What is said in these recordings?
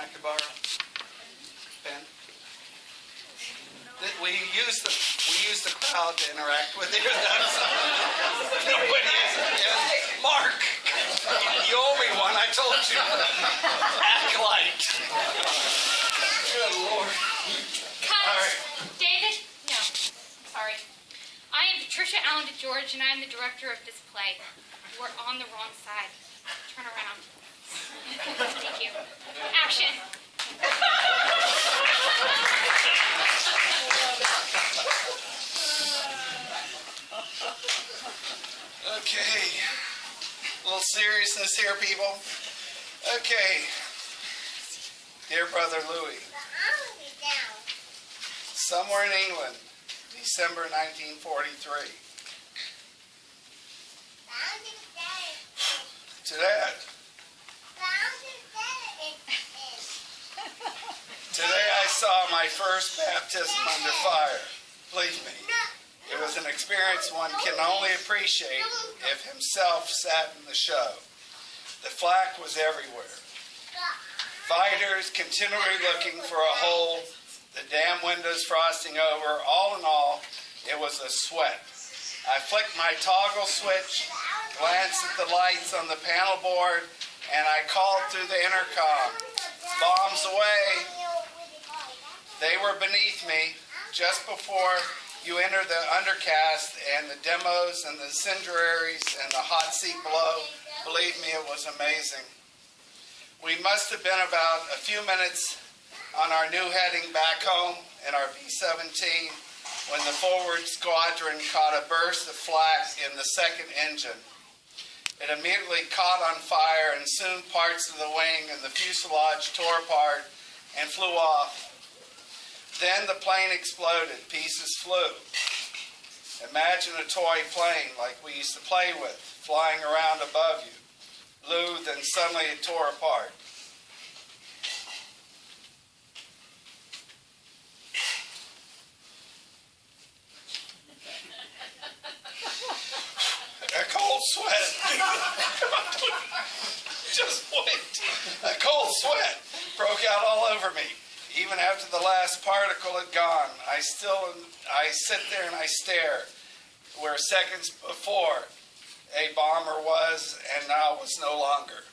I could borrow? Pen? We use the crowd to interact with you. Nobody is. Yeah. Mark, you owe me one. I told you. Acolyte. Good Lord. Cut. All right. David? No. Sorry. I am Patricia Allen DeGeorge, and I am the director of this play. You are on the wrong side. Turn around. Thank you. Action. Okay. A little seriousness here, people. Okay. Dear Brother Louis, somewhere in England, December 1943. Today I saw my first baptism under fire. Believe me, it was an experience one can only appreciate if himself sat in the show. The flak was everywhere. Fighters continually looking for a hole, the damn windows frosting over. All in all, it was a sweat. I flicked my toggle switch, glanced at the lights on the panel board, and I called through the intercom, "Bombs away." They were beneath me just before you enter the undercast and the demos and the incendiaries and the hot seat below. Believe me, it was amazing. We must have been about a few minutes on our new heading back home in our B-17 when the forward squadron caught a burst of flak in the second engine. It immediately caught on fire, and soon parts of the wing and the fuselage tore apart and flew off. Then the plane exploded. Pieces flew. Imagine a toy plane like we used to play with, flying around above you. Lou, then suddenly it tore apart. A cold sweat. Just wait. A cold sweat broke out all over me. Even after the last particle had gone, I sit there and I stare, where seconds before a bomber was and now was no longer.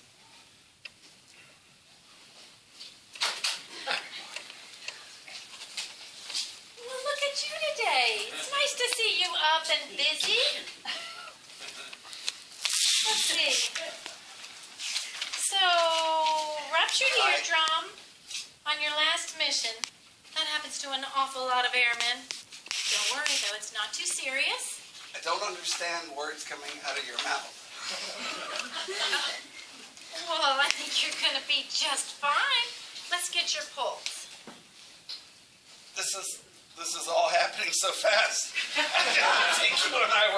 Well, look at you today. It's nice to see you up and busy. Let's see. So, rupture to your drum on your last mission. That happens to an awful lot of airmen. Don't worry, though, it's not too serious. I don't understand words coming out of your mouth. Well, I think you're going to be just fine. Let's get your pulse. This is all happening so fast. I didn't think you and I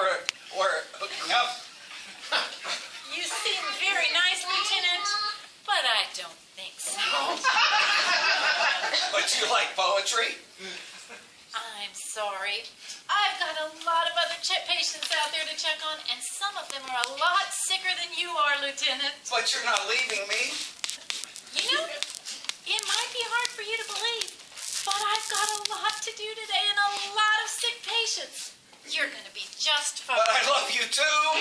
were hooking up. You seem very nice, Lieutenant, but I don't think so. But you like poetry? I'm sorry. I've got a lot of other patients out there to check on, and some of them are a lot sicker than you are, Lieutenant. But you're not leaving me. You know, it might be hard for you to believe, but I've got a lot to do today and a lot of sick patients. You're going to be just fine. But I love you too.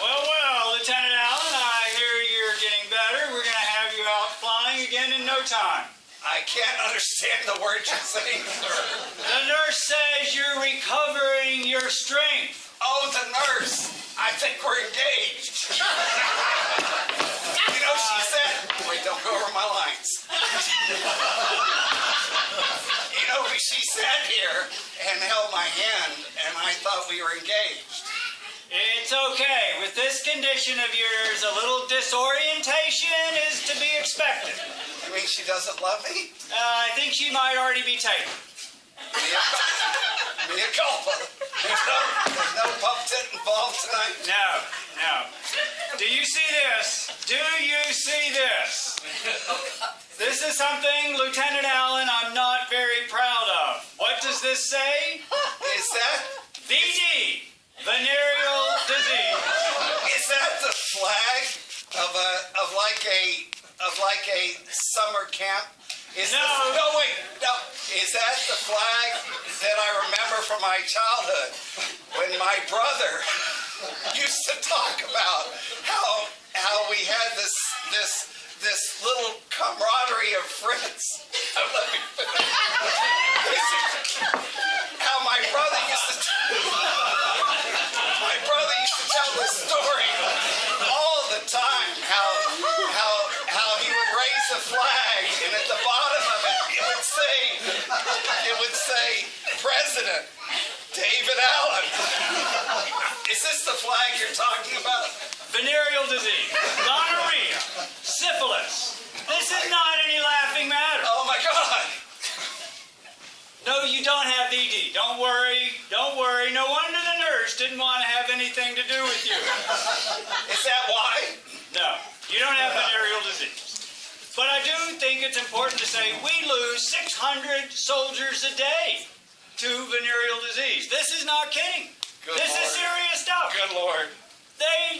Well, Lieutenant Allen, I hear you're getting better. We're going to have you out flying again in no time. I can't understand the words you're saying, sir. The nurse says you're recovering your strength. Oh, the nurse. I think we're engaged. You know, she said, wait, don't go over my lines. You know, she sat here and held my hand, and I thought we were engaged. It's okay. With this condition of yours, a little disorientation is to be expected. You mean she doesn't love me? I think she might already be taken. Mea culpa. There's no pump tit involved tonight? No. Do you see this? Do you see this? This is something, Lieutenant Allen, I'm not very proud of. What does this say? Is that? VD. like a summer camp? Wait, no. Is that the flag that I remember from my childhood when my brother used to talk about how we had this little camaraderie of friends? Let me finish. How my brother used to tell this story all the time. How he would raise a flag, and at the bottom of it, it would say President David Allen. Is this the flag you're talking about? Venereal disease, gonorrhea, syphilis. This is not any laughing matter. Oh my God! No, you don't have VD. Don't worry. Don't worry. No wonder the nurse didn't want to have anything to do with you. Is that why? No, you don't have venereal disease. But I do think it's important to say we lose 600 soldiers a day to venereal disease. This is not kidding. This is serious stuff. Good Lord. They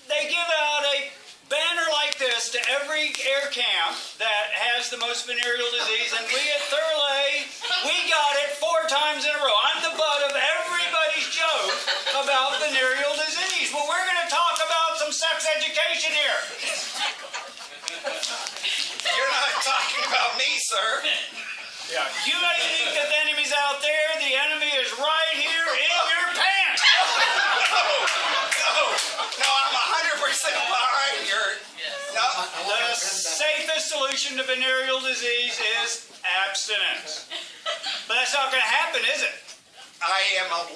give out a banner like this to every air camp that has the most venereal disease, and we at Thurley, we got it 4 times in a row. I'm the butt of everybody's joke about venereal disease. Well, we're going to talk about some sex education here. You're not talking about me, sir. Yeah, you may think that the enemy's out there. The enemy is right here in your pants. No, I'm 100% behind your... No. The safest solution to venereal disease is abstinence. But that's not going to happen, is it? I am 100%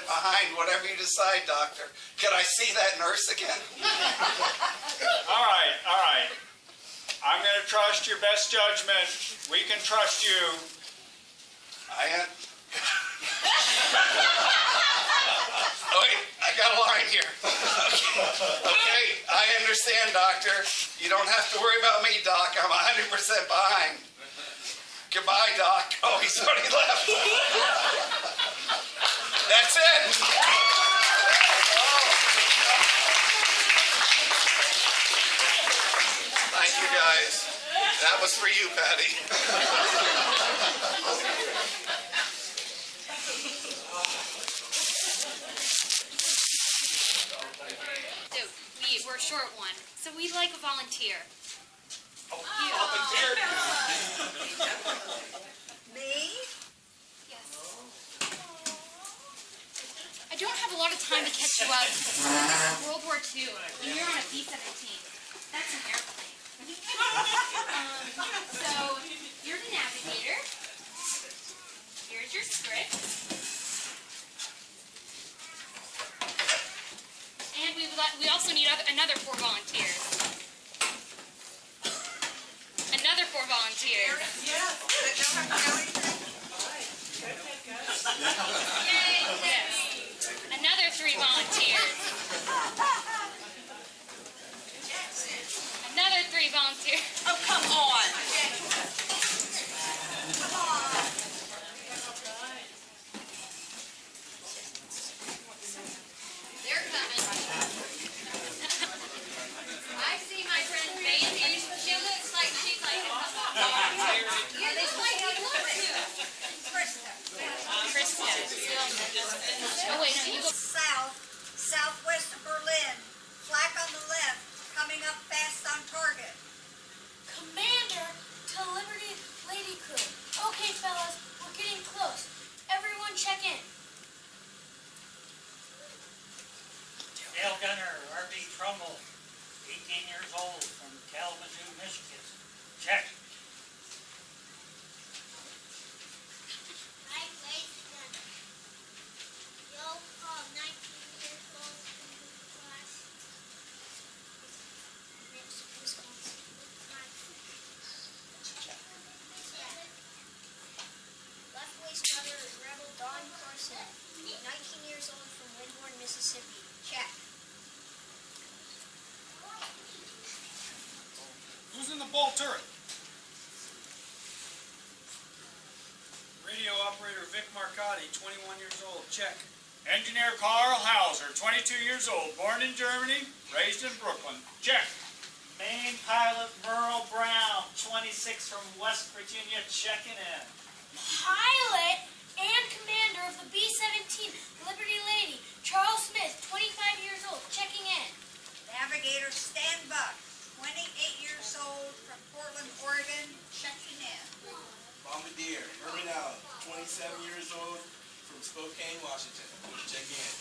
behind whatever you decide, doctor. Can I see that nurse again? All right. I'm going to trust your best judgment. We can trust you. Wait, I got a line here. Okay, I understand, doctor. You don't have to worry about me, doc. I'm 100% behind. Goodbye, doc. Oh, he's already left. That's it. Thank you, guys. That was for you, Patty. So we're short one. So we'd like a volunteer. Volunteer. Me? Yes. I don't have a lot of time to catch you up. World War II. And you're on a B-17. That's an airplane. So you're the navigator. Here's your script. And we also need another 4 volunteers. Another 4 volunteers. Yeah. But don't have to know anything? Yes. Another 3 volunteers. Another 3 volunteers. Oh, come on. They're coming. I see my friend Bailey. She looks like she's like a couple. Yeah, they like you look too. Krista. Oh wait, no, you go. Southwest of Berlin. Flak on the left. Coming up fast on target. Commander to Liberty Lady Crew. Okay, fellas, we're getting close. Everyone check in. Dale Gunner, R.B. Trumbull, 18 years old, from Kalamazoo, Michigan. Check. Mike Latham, Joe Paul, 19 years old, from the class. Next, Wisconsin. Left waist brother, Rebel Don Carson, 19 years old, from Windhorn, Mississippi. Check. Who's in the ball turret? Radio operator Vic Marcotti, 21 years old. Check. Engineer Carl Hauser, 22 years old, born in Germany, raised in Brooklyn. Check. Main pilot Merle 26 from West Virginia checking in. Pilot and commander of the B-17 Liberty Lady, Charles Smith, 25 years old, checking in. Navigator Stan Buck, 28 years old, from Portland, Oregon, checking in. Bombardier Herman Allen, 27 years old, from Spokane, Washington. Check in.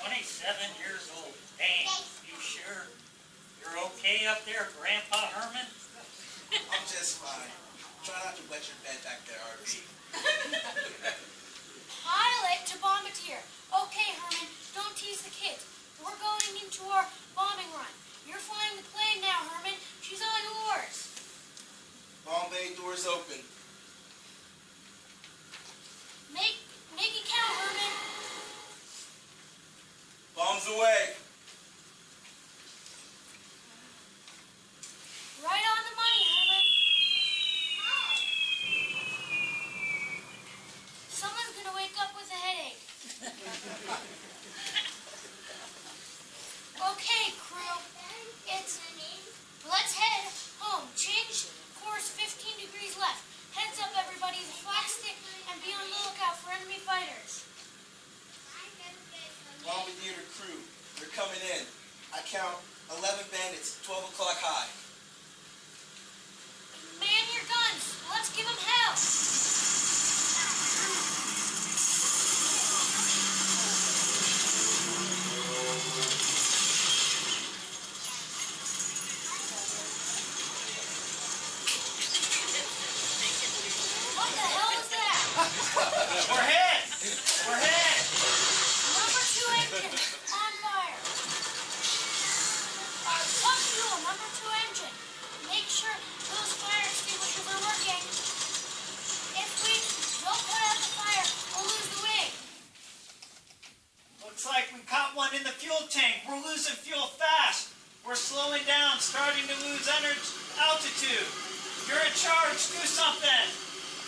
27 years old. Dang, you sure you're okay up there, Grandpa Herman? I'm just fine. Try not to wet your bed back there, RB. Pilot to bombardier. Okay, Herman, don't tease the kids. We're going into our bombing run. You're flying the plane now, Herman. She's all yours. Bomb bay doors open. Make it count, Herman. Bombs away. Right on the money, Herman. Someone's gonna wake up with a headache. Okay, crew. Let's head home. Change course 15 degrees left. Heads up, everybody. The flag stick and be on the lookout for enemy fighters. Bombardier to crew. They're coming in. I count 11 bandits, 12 o'clock high. Man your guns. Let's give them hell. What the hell is that? We're hit! We're hit! Number 2 engine on fire. Pump fuel, number 2 engine. Make sure those fire extinguishers are working. If we don't put out the fire, we'll lose the wing. Looks like we caught one in the fuel tank. We're losing fuel fast. We're slowing down, starting to lose altitude. You're in charge. Do something.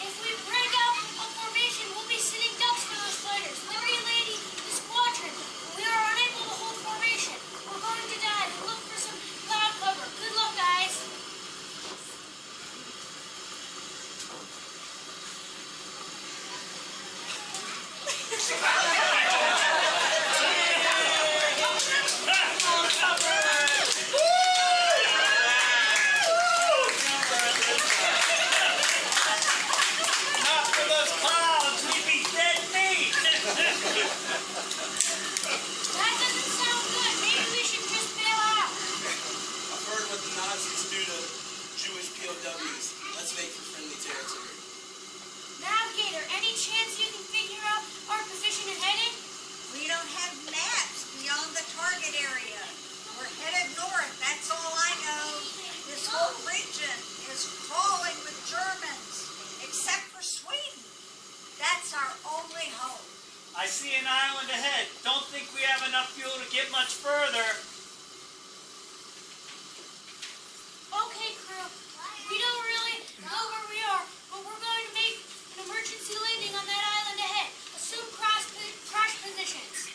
If we break out a formation, we'll be sitting ducks for those fighters. Liberty Lady, the squadron. We are unable to hold formation. We're going to dive and look for some cloud cover. Good luck, guys. Not for those clouds. We'd be dead meat. That doesn't sound good. Maybe we should just bail out. I've heard what the Nazis do to Jewish POWs. Let's make for friendly territory. Navigator, any chance you can figure out our position and heading? We don't have maps beyond the target area. We're headed north, that's all I know. This whole region is crawling with Germans, except for Sweden. That's our only hope. I see an island ahead. Don't think we have enough fuel to get much further. Okay, crew. We don't really know where we are, but we're going to make an emergency landing on that island ahead. Assume crash positions.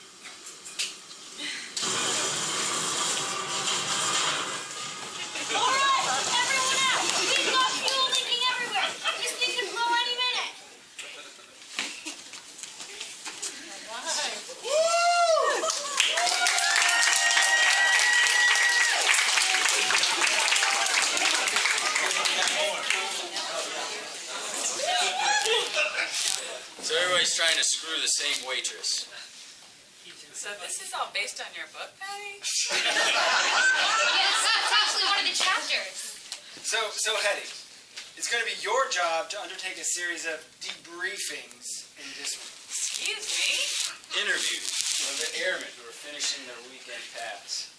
All right, everyone out. We've got fuel leaking everywhere. This thing could blow any minute. So everybody's trying to screw the same waitress. So this is all based on your book, Patty? Yes, that's actually one of the chapters. So Hetty, it's going to be your job to undertake a series of debriefings in this Excuse me? Interviews of the airmen who are finishing their weekend pass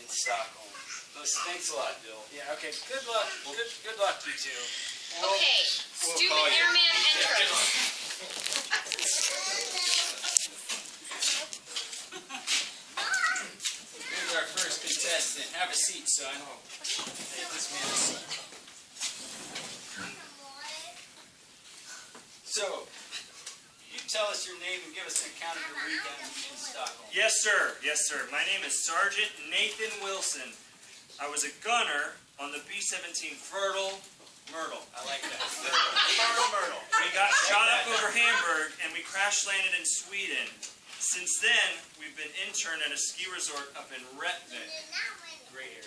in Stockholm. Thanks a lot, Bill. Yeah, okay. Good luck. Good luck, you two. Okay, stupid call you. airman enters. Here's our first contestant. Have a seat, son. Take this man a seat. So, you tell us your name and give us an account of your weekend in Stockholm? Yes, sir. Yes, sir. My name is Sergeant Nathan Wilson. I was a gunner on the B-17 Fertile Myrtle. I like that. Fertile Myrtle. We got shot up over Hamburg, and we crash landed in Sweden. Since then, we've been interned at a ski resort up in Rättvik. Great area.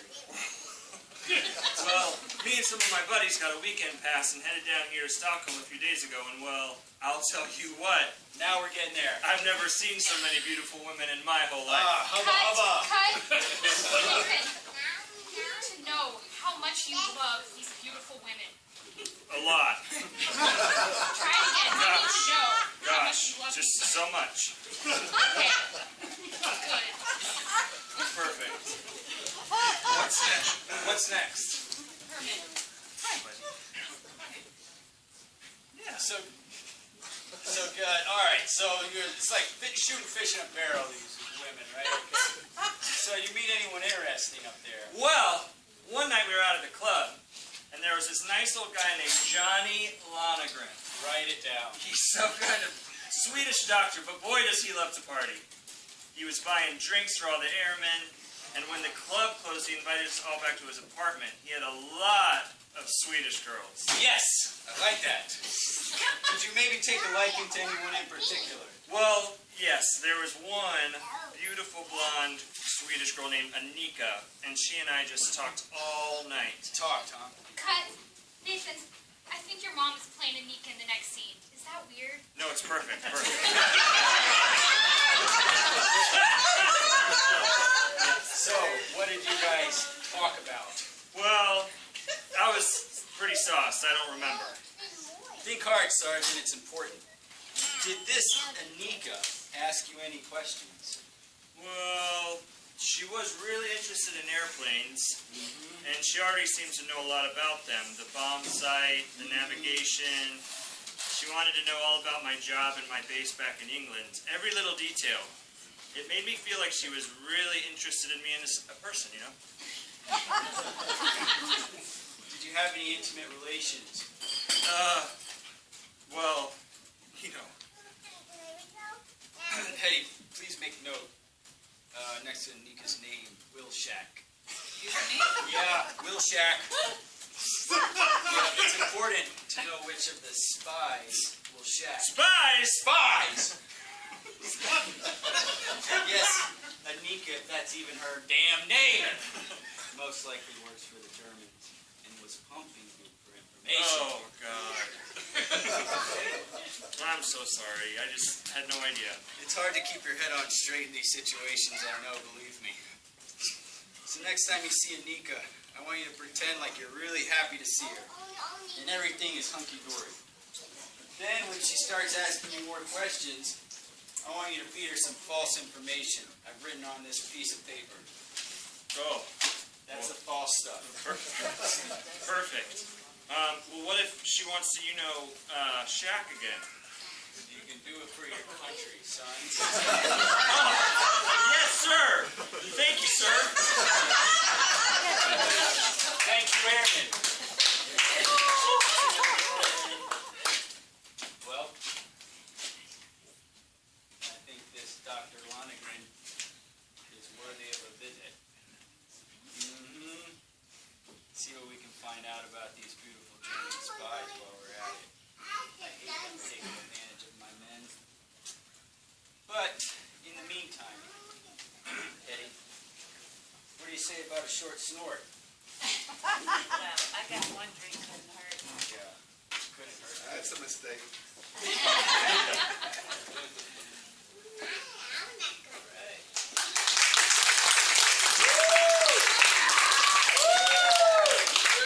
Well, me and some of my buddies got a weekend pass and headed down here to Stockholm a few days ago, and well, I'll tell you what. Now we're getting there. I've never seen so many beautiful women in my whole life. Cut. Nathan, you need to know how much you love these beautiful women. A lot. Try it again. I need to know how much Gosh, you love just these so much. Okay. Good. Perfect. What's next? What's next? Herman. Yeah. So good. All right. So it's like shooting fish in a barrel. These women, right? Okay. So you meet anyone interesting up there? Well, one night we were out at the club, and there was this nice little guy named Johnny Lonegren. Write it down. He's some kind of Swedish doctor, but boy does he love to party. He was buying drinks for all the airmen, and when the club closed, he invited us all back to his apartment. He had a lot of Swedish girls. Yes, I like that. Did you maybe take a liking to anyone in particular? Well, yes, there was one beautiful blonde Swedish girl named Annika, and she and I just talked all night. Talked, huh? Cut. Nathan, I think your mom is playing Anika in the next scene. Is that weird? No, it's perfect. Perfect. So, what did you guys talk about? Well, I was pretty sauced. I don't remember. Think hard, Sergeant. It's important. Did this Anika ask you any questions? Well, she was really interested in airplanes, and she already seems to know a lot about them. The bomb sight, the navigation. She wanted to know all about my job and my base back in England. Every little detail. It made me feel like she was really interested in me as a person, you know? Did you have any intimate relations? Well, you know. Hey, please make note. Next to Anika's name, Will Shack. Yeah, Will Shack. Yeah, it's important to know which of the spies will shack. Spies? Spies! Yes, Anika, if that's even her damn name, most likely works for the Germans and was pumping you for information. Oh, God. I'm so sorry. I just had no idea. It's hard to keep your head on straight in these situations, I know, believe me. So next time you see Anika, I want you to pretend like you're really happy to see her. And everything is hunky-dory. Then when she starts asking you more questions, I want you to feed her some false information I've written on this piece of paper. Oh. That's the false stuff. Perfect. Well, what if she wants to, shack again? You can do it for your country, son. Yes, sir. Thank you, sir. Thank you, Airman. Well, I think this Dr. Lonegren is worthy of a visit. See what we can find out about these beautiful German spies while we're at it. I hate them taking advantage of my men. But, in the meantime, Eddie, what do you say about a short snort? Well, I got one drink, couldn't hurt. Yeah, couldn't hurt. That's a mistake.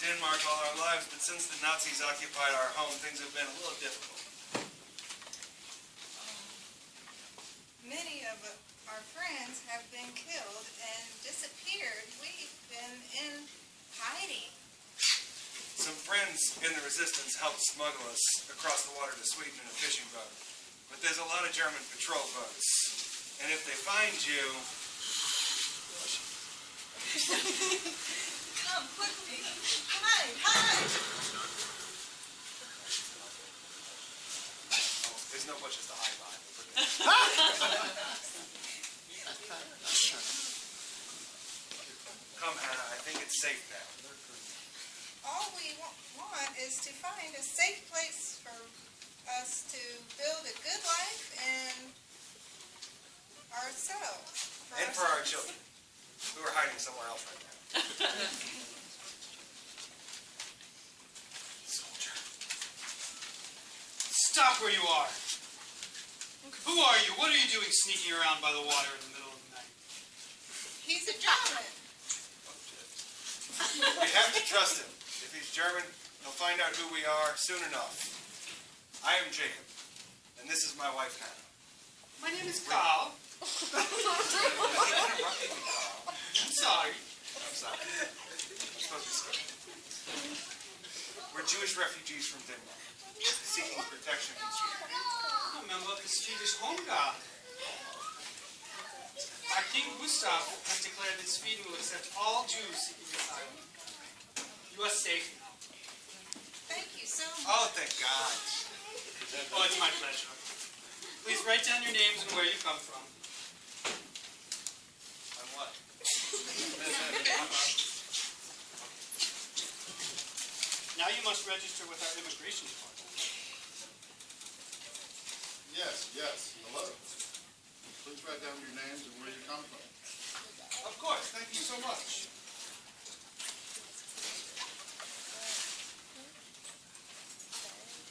Denmark all our lives, but since the Nazis occupied our home, things have been a little difficult. Many of our friends have been killed and disappeared. We've been in hiding. Some friends in the resistance helped smuggle us across the water to Sweden in a fishing boat. But there's a lot of German patrol boats. And if they find you... Come quickly. Hide, hide. There's no bushes to hide behind. Come, Hannah, I think it's safe now. All we want is to find a safe place for us to build a good life and ourselves. And for our children, who are hiding somewhere else right now. Soldier. Stop where you are. Who are you? What are you doing sneaking around by the water in the middle of the night? He's a German. We have to trust him. If he's German, he'll find out who we are soon enough. I am Jacob, and this is my wife, Hannah. My name is Carl. I'm sorry. I'm sorry. I'm supposed to start. We're Jewish refugees from Denmark, seeking protection in Sweden. I'm a member of the Swedish Home Guard. Our King Gustav has declared that Sweden will accept all Jews seeking asylum. You are safe now. Thank you so much. Oh, thank God. Oh, it's my pleasure. Please write down your names and where you come from. On what? Now you must register with our immigration department. Yes. Hello. Please write down your names and where you come from. Of course. Thank you so much.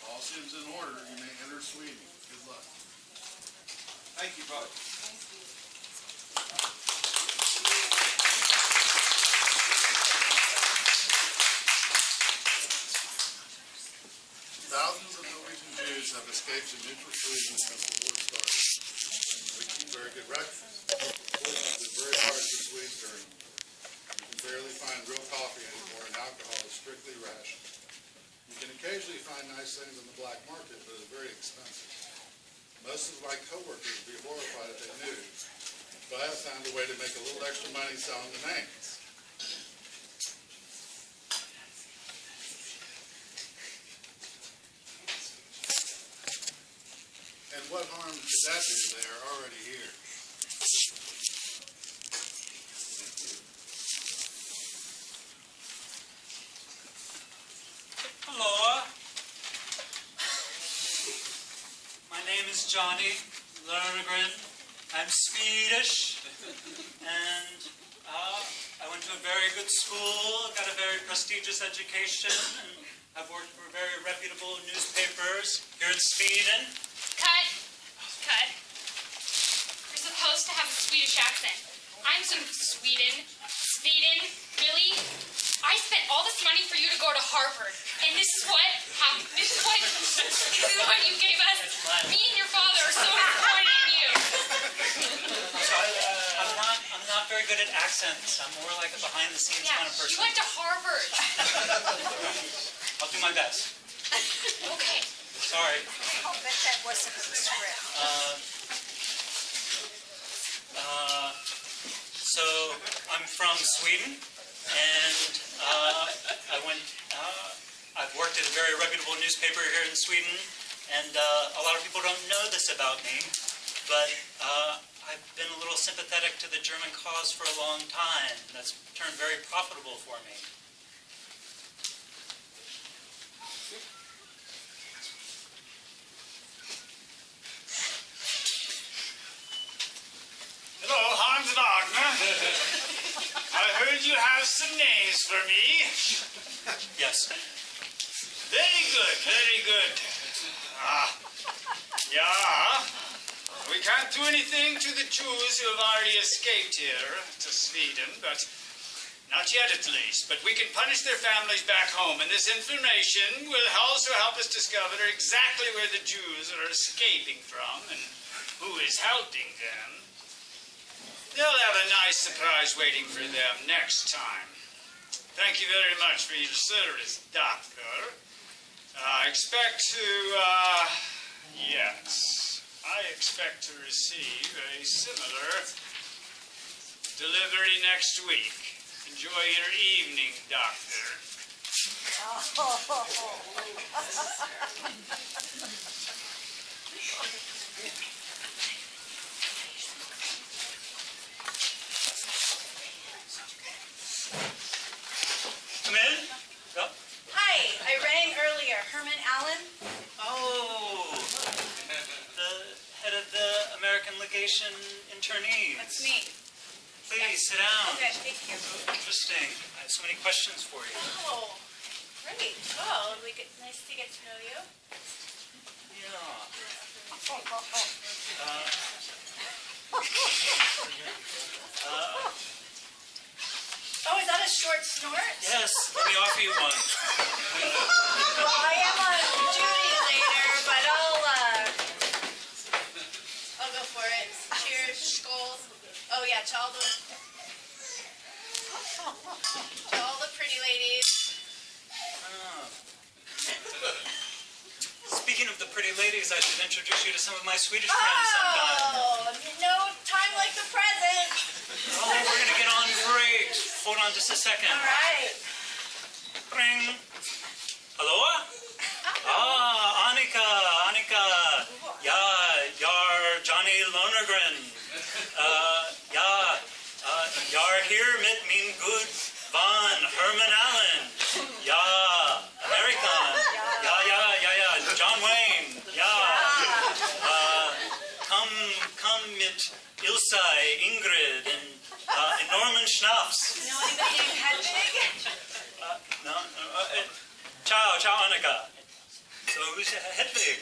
All seems in order. You may enter Sweden. Good luck. Thank you both. Thousands of Norwegian Jews have escaped to neutral Sweden since the war started. We keep very good records. Unfortunately, it's very hard to Swedes during the war. You can barely find real coffee anymore, and alcohol is strictly rationed. You can occasionally find nice things on the black market, but it's very expensive. Most of my coworkers would be horrified if they knew, but I have found a way to make a little extra money selling the names. And what harm could that do? They are already here. Hello. My name is Johnny Lerngren. I'm Swedish, and I went to a very good school, got a very prestigious education, and I've worked for very reputable newspapers here in Sweden. Cut. You're supposed to have a Swedish accent. I'm from Sweden. Really? I spent all this money for you to go to Harvard, and this is what happened. This is what you gave us. Me and your father are so disappointed in you. I'm not very good at accents. I'm more like a behind-the-scenes kind of person. You went to Harvard. I'll do my best. Okay. Sorry. I'll bet that wasn't the script. So I'm from Sweden, and I've worked at a very reputable newspaper here in Sweden, and a lot of people don't know this about me, but I've been a little sympathetic to the German cause for a long time. That's turned very profitable for me. Hello, Hans Wagner. I heard you have some names for me. Yes. Very good. Yeah. We can't do anything to the Jews who have already escaped here to Sweden, but not yet at least. But we can punish their families back home, and this information will also help us discover exactly where the Jews are escaping from and who is helping them. They'll have a nice surprise waiting for them next time. Thank you very much for your service, Doctor. I expect to receive a similar delivery next week. Enjoy your evening, Doctor. Come in. Go. Hi, I rang earlier. Herman Allen? Oh, the head of the American Legation internees. That's me. Please sit down. Okay, thank you. Interesting. I have so many questions for you. Oh, great. Well, nice to get to know you. Yeah. Oh, is that a short snort? Yes, let me offer you one. Well, I am on duty later, but I'll go for it. Cheers, skull. Oh yeah, to all the pretty ladies. Speaking of the pretty ladies, I should introduce you to some of my Swedish friends sometime. Oh, no time like the present. Oh, we're going to get on great. Hold on just a second. All right. Ring. Hello? Annika. You're Johnny Lonergren. You're here mit min good van Herman Allen. American. John Wayne. Come mit Ilsa, Ingrid, and Norman Schnaps. Know anybody named Hedwig? No. Ciao, Annika. So who's Hedwig?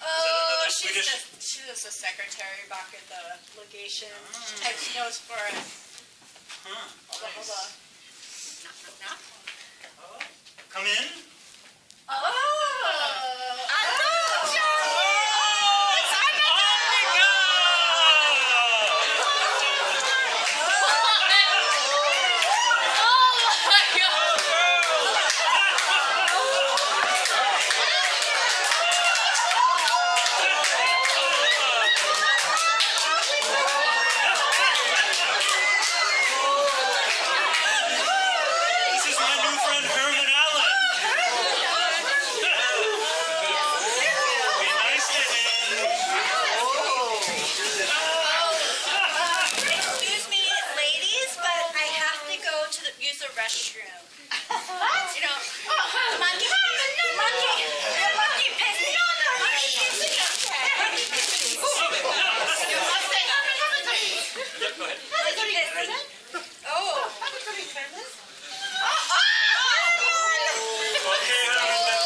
Oh, Swedish? she's just a secretary back at the legation. She types notes for us. Hold on. Knock. Come in. This is my new friend Herman Allen. Be nice to him. Excuse me, ladies, but I have to go to use the restroom. What? You know, monkey piss. Go ahead. Oh. Okay,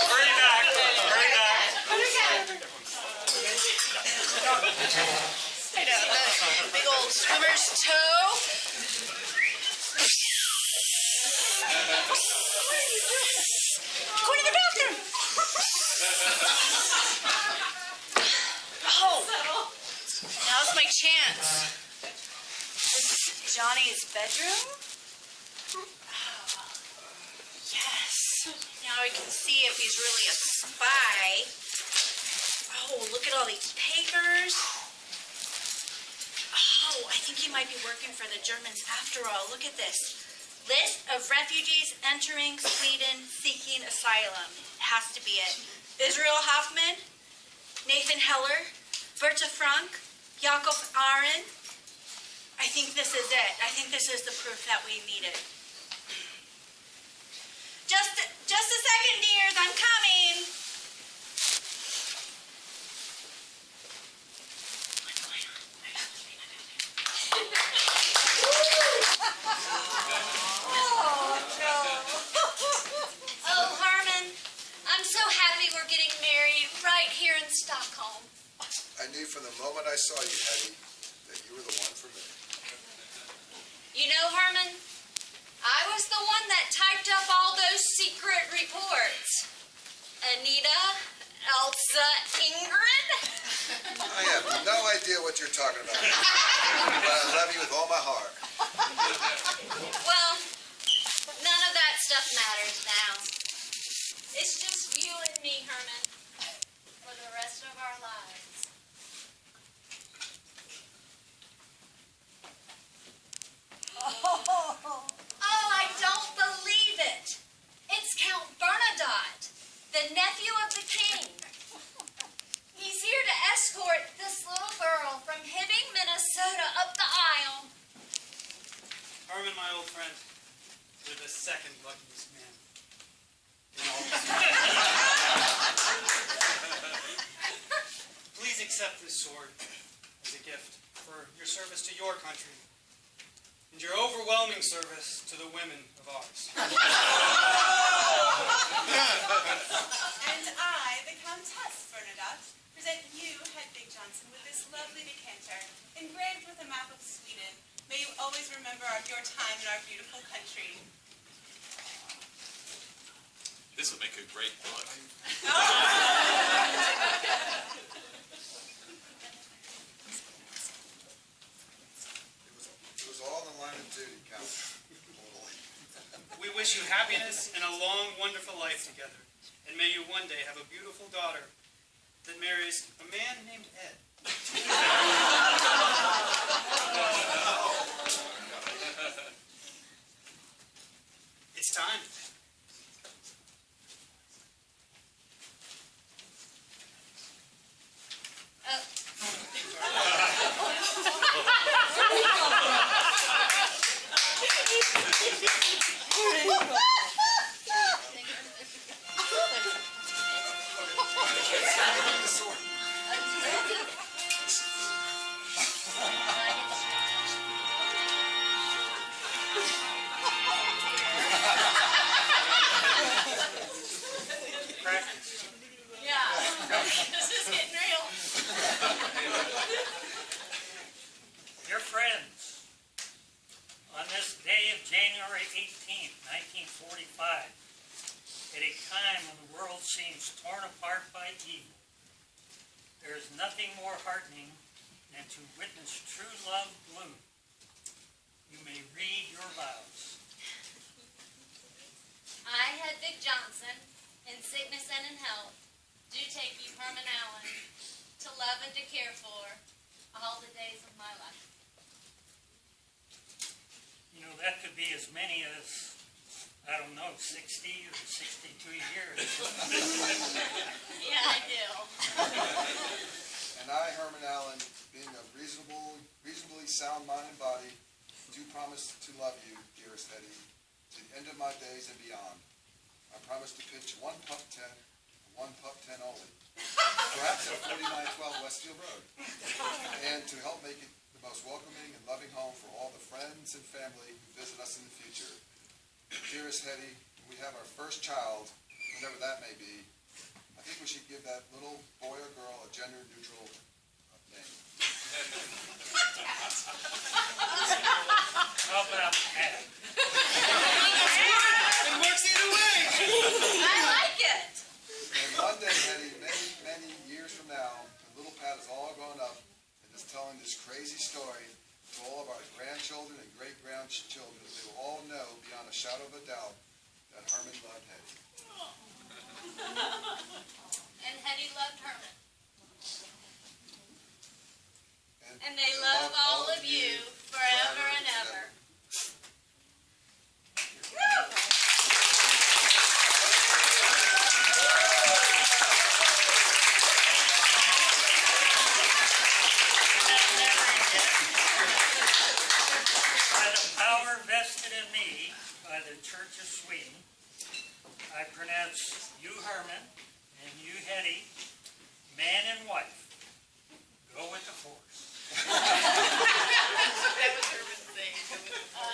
hurry back. I know, the big old swimmer's toe. Go to the bathroom. Oh, now's my chance. This is Johnny's bedroom. Yes. Now we can see if he's really a spy. Oh, look at all these papers. Oh, I think he might be working for the Germans after all. Look at this. List of refugees entering Sweden seeking asylum. It has to be it. Israel Hoffman, Nathan Heller, Berta Frank, Jakob Ahren. I think this is it. I think this is the proof that we needed. Just a second, dears. I'm coming. What's going on? Oh, Herman, I'm so happy we're getting married right here in Stockholm. I knew from the moment I saw you, Hetty, that you were the one for me. You know, Herman, I was the one that typed up all those secret reports. Anita, Elsa, Ingrid. I have no idea what you're talking about, but I love you with all my heart. Well, none of that stuff matters now. It's just you and me, Herman, for the rest of our lives. Oh, I don't believe it. It's Count Bernadotte, the nephew of the king. He's here to escort friend, you're the second luckiest man in all this. Please accept this sword as a gift for your service to your country and your overwhelming service to the women of ours. And I, the Countess Bernadotte, present you, Hedvig Johnson, with this lovely decanter, engraved with a map of Sweden. May you always remember your time in our beautiful country. This would make a great book. It was all in line of duty, Count. We wish you happiness and a long, wonderful life together. And may you one day have a beautiful daughter that marries a man named Ed. It's time. This is getting real. Dear friends, on this day of January 18th, 1945, at a time when the world seems torn apart by evil, there is nothing more heartening than to witness true love bloom. You may read your vows. I, Hedvig Johnson, in sickness and in health, do take you, Herman Allen, to love and to care for all the days of my life. You know, that could be as many as, I don't know, 60 or 62 years. Yeah, I do. And I, Herman Allen, being of reasonably sound mind and body, do promise to love you, dearest Hetty, to the end of my days and beyond. I promise to pitch one pup tent, one pup tent only, perhaps at 4912 Westfield Road, and to help make it the most welcoming and loving home for all the friends and family who visit us in the future. Dearest Hetty, when we have our first child, whenever that may be, I think we should give that little boy or girl a gender-neutral name. How about that? It works either way. I like it. And one day, Hetty, many, many years from now, when little Pat is all grown up and is telling this crazy story to all of our grandchildren and great-grandchildren, they will all know beyond a shadow of a doubt that Herman loved Hetty. And Hetty loved Herman. And they love all of you forever and ever. By the power vested in me by the Church of Sweden, I pronounce you, Herman, and you, Hetty, man and wife. Go with the force. That was Herman's thing. All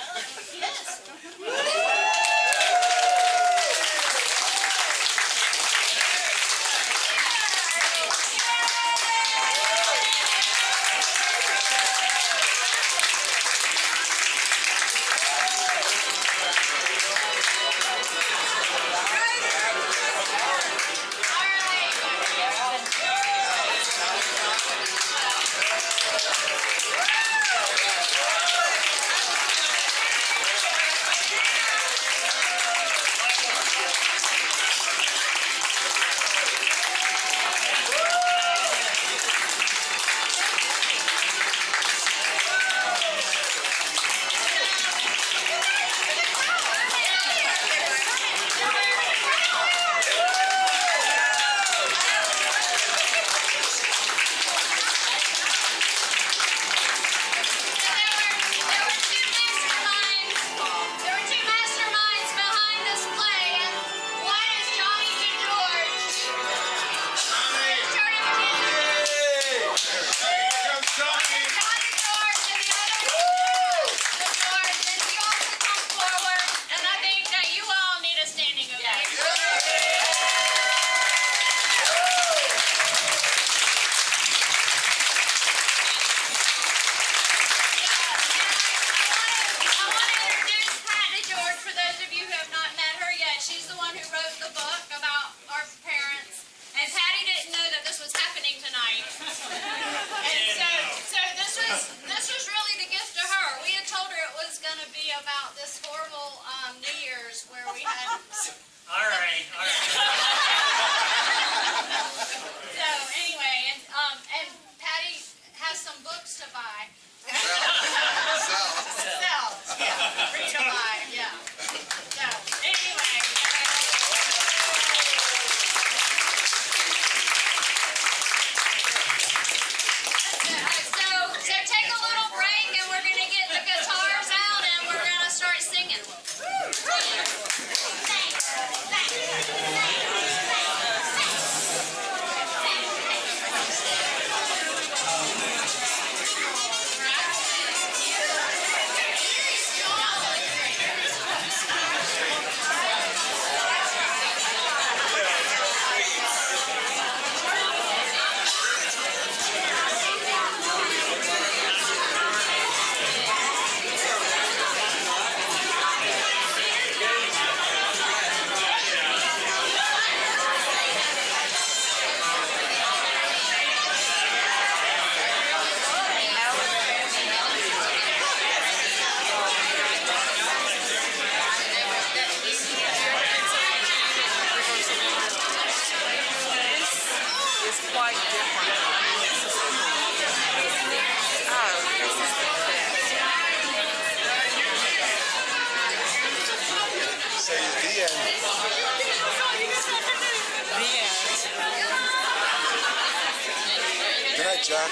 right. she's the one who wrote the book about our parents. And Patty didn't know that this was happening tonight. And so this was really the gift to her. We had told her it was going to be about this horrible New Year's where we had... All right. So anyway, and Patty has some books to buy. Sell. Yeah. Read to buy. Yeah. So anyway. So take a little break, and we're gonna get the guitars out, and we're gonna start singing. Good night, Jack.